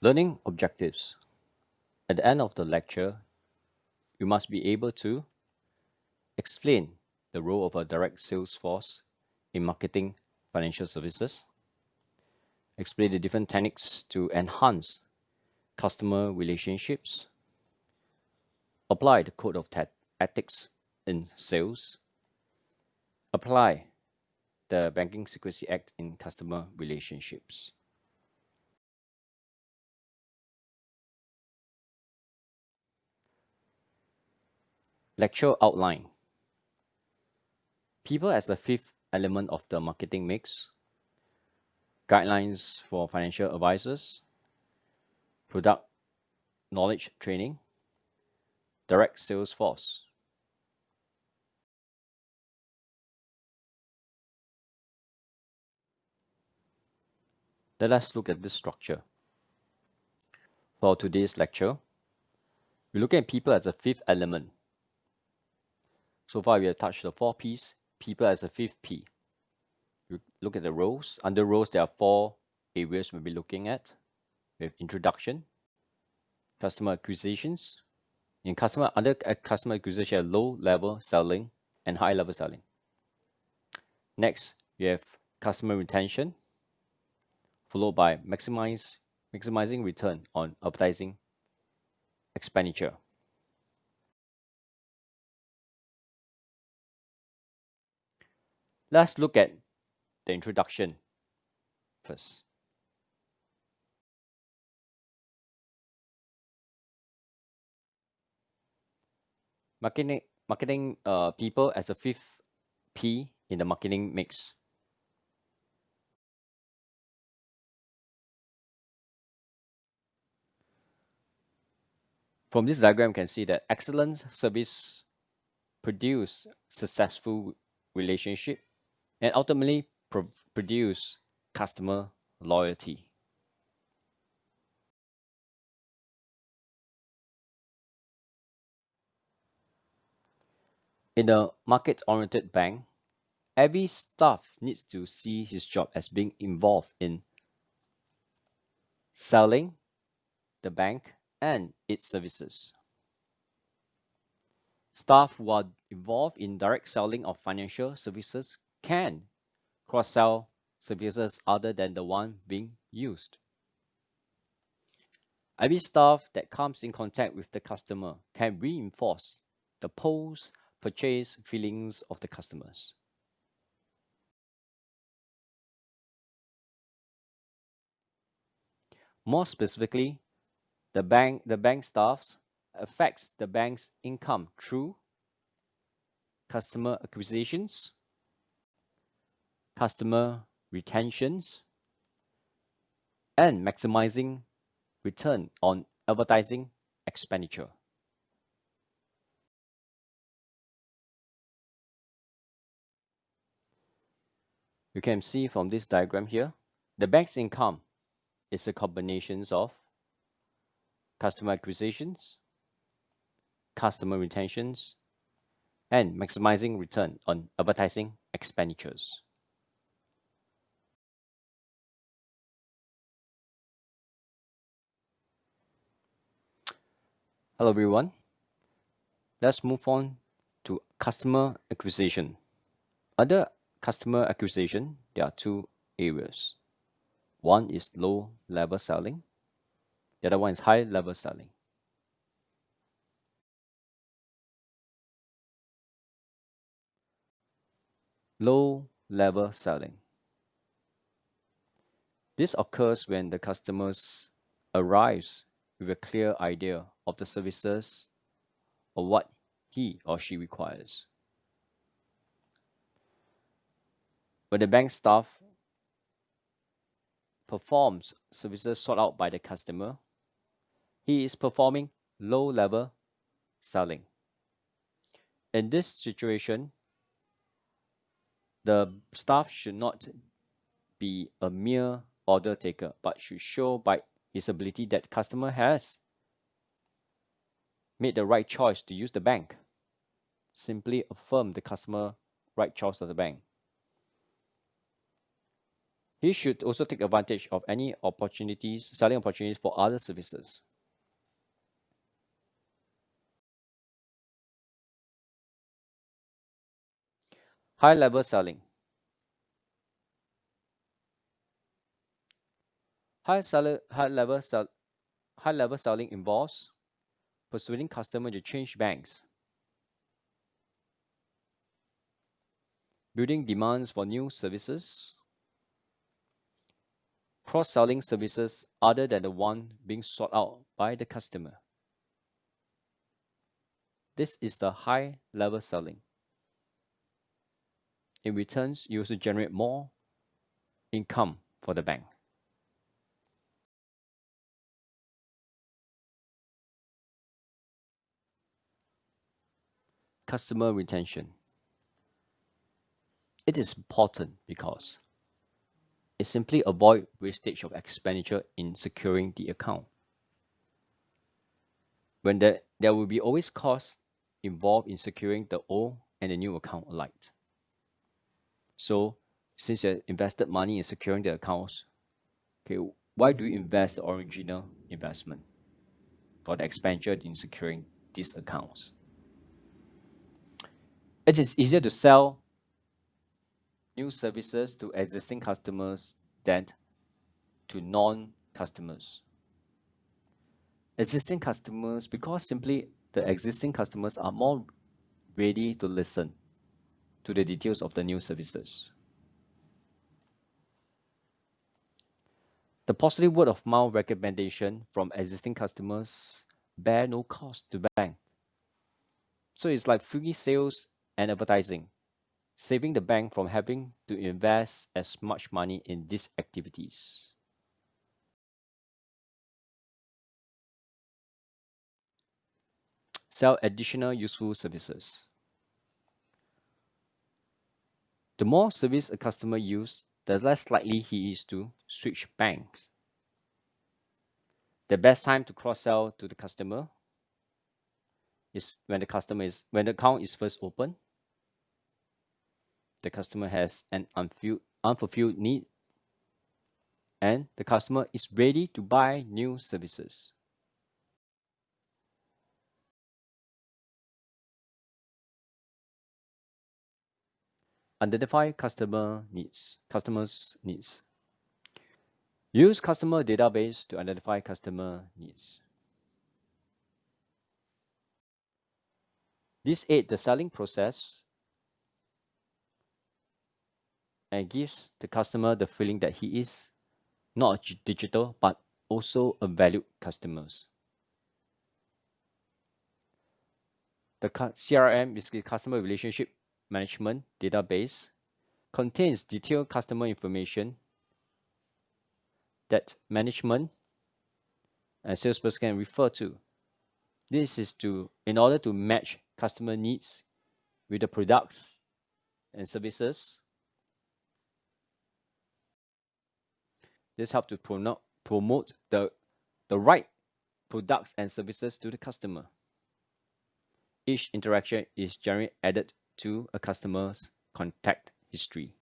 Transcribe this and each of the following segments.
Learning objectives. At the end of the lecture, you must be able to explain the role of a direct sales force in marketing financial services, explain the different techniques to enhance customer relationships, apply the code of ethics in sales, apply the Banking Secrecy Act in customer relationships. Lecture outline. People as the fifth element of the marketing mix. Guidelines for financial advisors. Product knowledge training. Direct sales force. Let us look at this structure. For today's lecture, we look at people as a fifth element. So far, we have touched the 4 P's, people as a fifth P. You look at the roles. Under roles, there are 4 areas we'll be looking at. We have introduction, customer acquisitions. Under customer acquisition, you have low-level selling and high-level selling. Next, you have customer retention, followed by maximizing return on advertising expenditure. Let's look at the introduction first. Marketing people as the fifth P in the marketing mix. From this diagram, you can see that excellent service produce successful relationship and ultimately produce customer loyalty. In a market-oriented bank, every staff needs to see his job as being involved in selling the bank and its services. Staff who are involved in direct selling of financial services can cross-sell services other than the one being used. Every staff that comes in contact with the customer can reinforce the post-purchase feelings of the customers. More specifically, the bank staff affects the bank's income through customer acquisitions, customer retentions, and maximizing return on advertising expenditure. You can see from this diagram here, the bank's income is a combination of customer acquisitions, customer retentions, and maximizing return on advertising expenditures. Hello everyone. Let's move on to customer acquisition. Under customer acquisition, there are 2 areas. One is low-level selling. The other one is high-level selling. Low-level selling. This occurs when the customers arrives with a clear idea of the services or what he or she requires. When the bank staff performs services sought out by the customer, he is performing low-level selling. In this situation, the staff should not be a mere order taker, but should show by his ability that customer has made the right choice to use the bank. Simply affirm the customer right choice of the bank. He should also take advantage of any opportunities, selling opportunities for other services. High level selling. High level selling involves persuading customer to change banks, building demands for new services, cross-selling services other than the one being sought out by the customer. This is the high level selling. In returns, you also generate more income for the bank. Customer retention. It is important because it simply avoids wastage of expenditure in securing the account. When there will be always costs involved in securing the old and the new account alike. So since you invested money in securing the accounts, okay, why do you invest the original investment for the expenditure in securing these accounts? It is easier to sell new services to existing customers than to non-customers. Existing customers, because simply the existing customers are more ready to listen to the details of the new services. The positive word of mouth recommendation from existing customers bear no cost to bank. So it's like free sales and advertising, saving the bank from having to invest as much money in these activities. Sell additional useful services. The more service a customer uses, the less likely he is to switch banks. The best time to cross-sell to the customer is when the account is first open, the customer has an unfulfilled need, and the customer is ready to buy new services. Identify customers' needs. Use customer database to identify customer needs. This aids the selling process and gives the customer the feeling that he is not digital but also a valued customer. The CRM, basically customer relationship management database, contains detailed customer information that management and salesperson can refer to. This is in order to match customer needs with the products and services. This helps to promote the right products and services to the customer. Each interaction is generally added to a customer's contact history.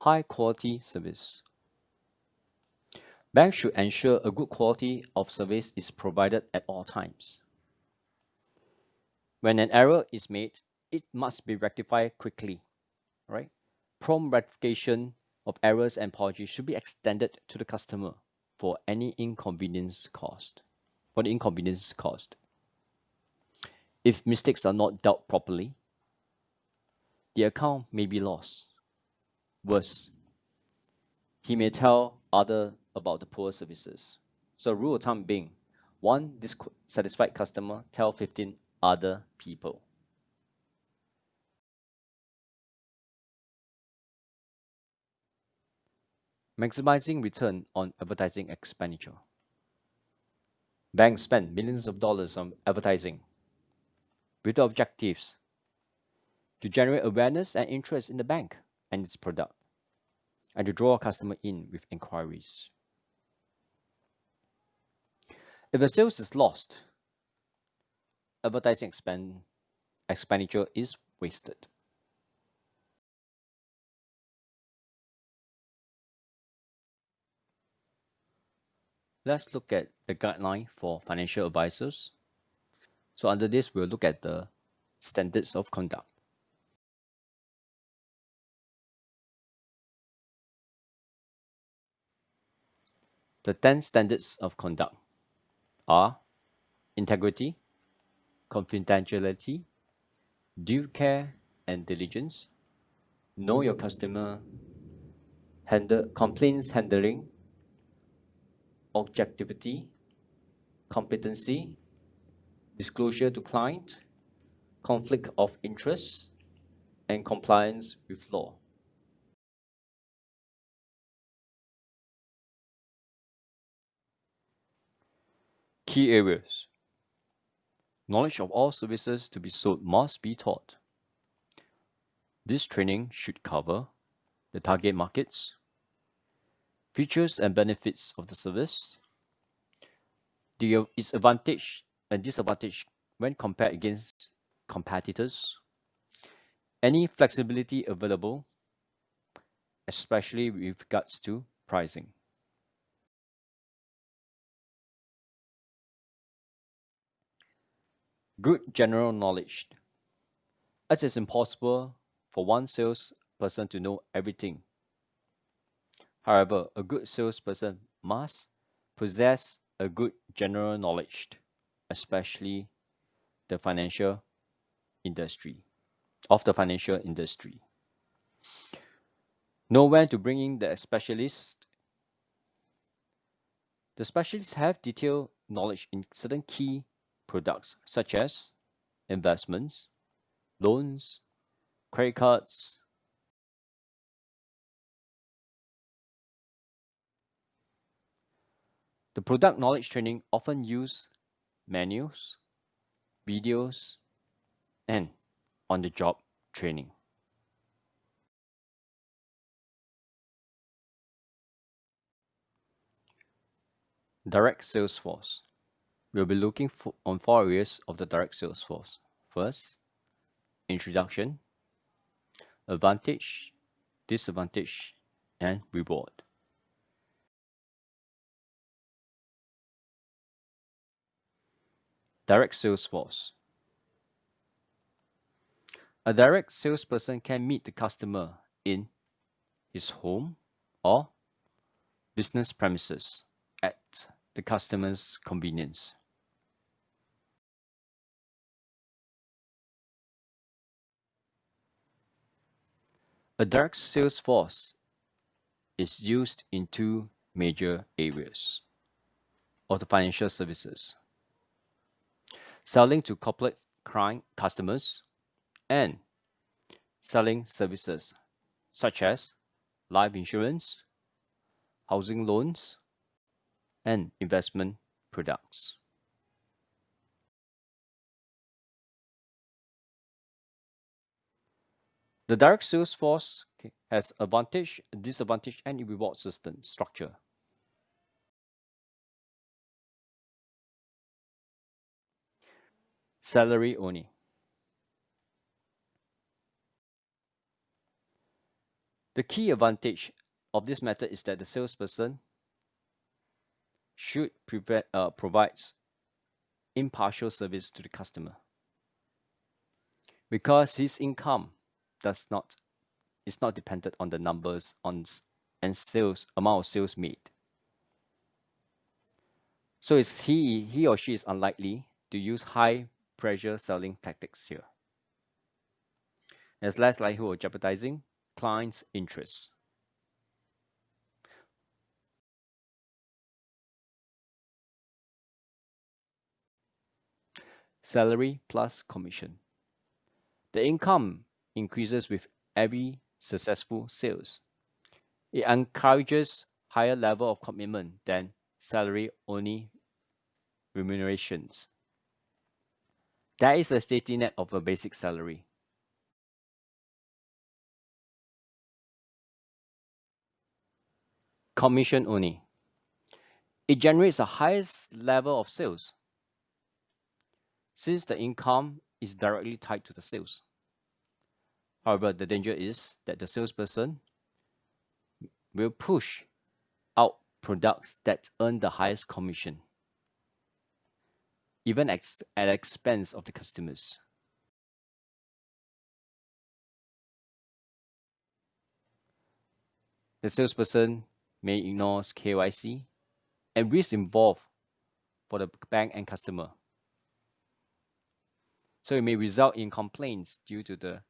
High quality service. Banks should ensure a good quality of service is provided at all times. When an error is made, it must be rectified quickly, right? Prompt rectification of errors and apologies should be extended to the customer for any inconvenience caused. If mistakes are not dealt properly, the account may be lost. Worse, he may tell other about the poor services. So rule of thumb being, one dissatisfied customer tell 15 other people. Maximizing return on advertising expenditure. Banks spend millions of dollars on advertising with the objectives to generate awareness and interest in the bank and its product, and to draw a customer in with inquiries. If the sales is lost, advertising expense expenditure is wasted. Let's look at the guideline for financial advisors. So under this, we'll look at the standards of conduct. The 10 standards of conduct are integrity, confidentiality, due care and diligence, know your customer, complaints handling, objectivity, competency, disclosure to client, conflict of interest, and compliance with law. Key areas. Knowledge of all services to be sold must be taught. This training should cover the target markets, features and benefits of the service, its advantage and disadvantage when compared against competitors, any flexibility available, especially with regards to pricing. Good general knowledge. It is impossible for one salesperson to know everything. However, a good salesperson must possess a good general knowledge, especially the financial industry, of the financial industry. Know when to bring in the specialist. The specialists have detailed knowledge in certain key products such as investments, loans, credit cards. The product knowledge training often use manuals, videos, and on-the-job training. Direct sales force. We'll be looking on 4 areas of the direct sales force. First, introduction, advantage, disadvantage, and reward. Direct sales force. A direct salesperson can meet the customer in his home or business premises at the customer's convenience. A direct sales force is used in two major areas of the financial services: selling to corporate client customers and selling services such as life insurance, housing loans, and investment products. The direct sales force has advantage, disadvantage, and reward system structure. Salary only. The key advantage of this method is that the salesperson should provides impartial service to the customer because his income does not is not dependent on the numbers and sales amount of sales made. So it's he or she is unlikely to use high pressure selling tactics here. There's less likelihood of jeopardizing clients' interests. Salary plus commission. The income increases with every successful sales. It encourages higher level of commitment than salary only remunerations. That is a safety net of a basic salary. Commission only. It generates the highest level of sales. Since the income is directly tied to the sales. However, the danger is that the salesperson will push out products that earn the highest commission, even at the expense of the customers. The salesperson may ignore KYC and risks involved for the bank and customer. So it may result in complaints due to the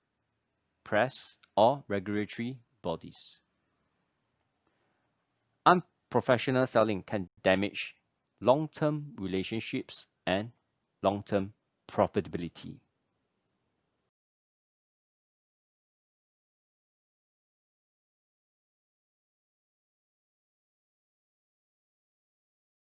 press or regulatory bodies. Unprofessional selling can damage long-term relationships and long-term profitability.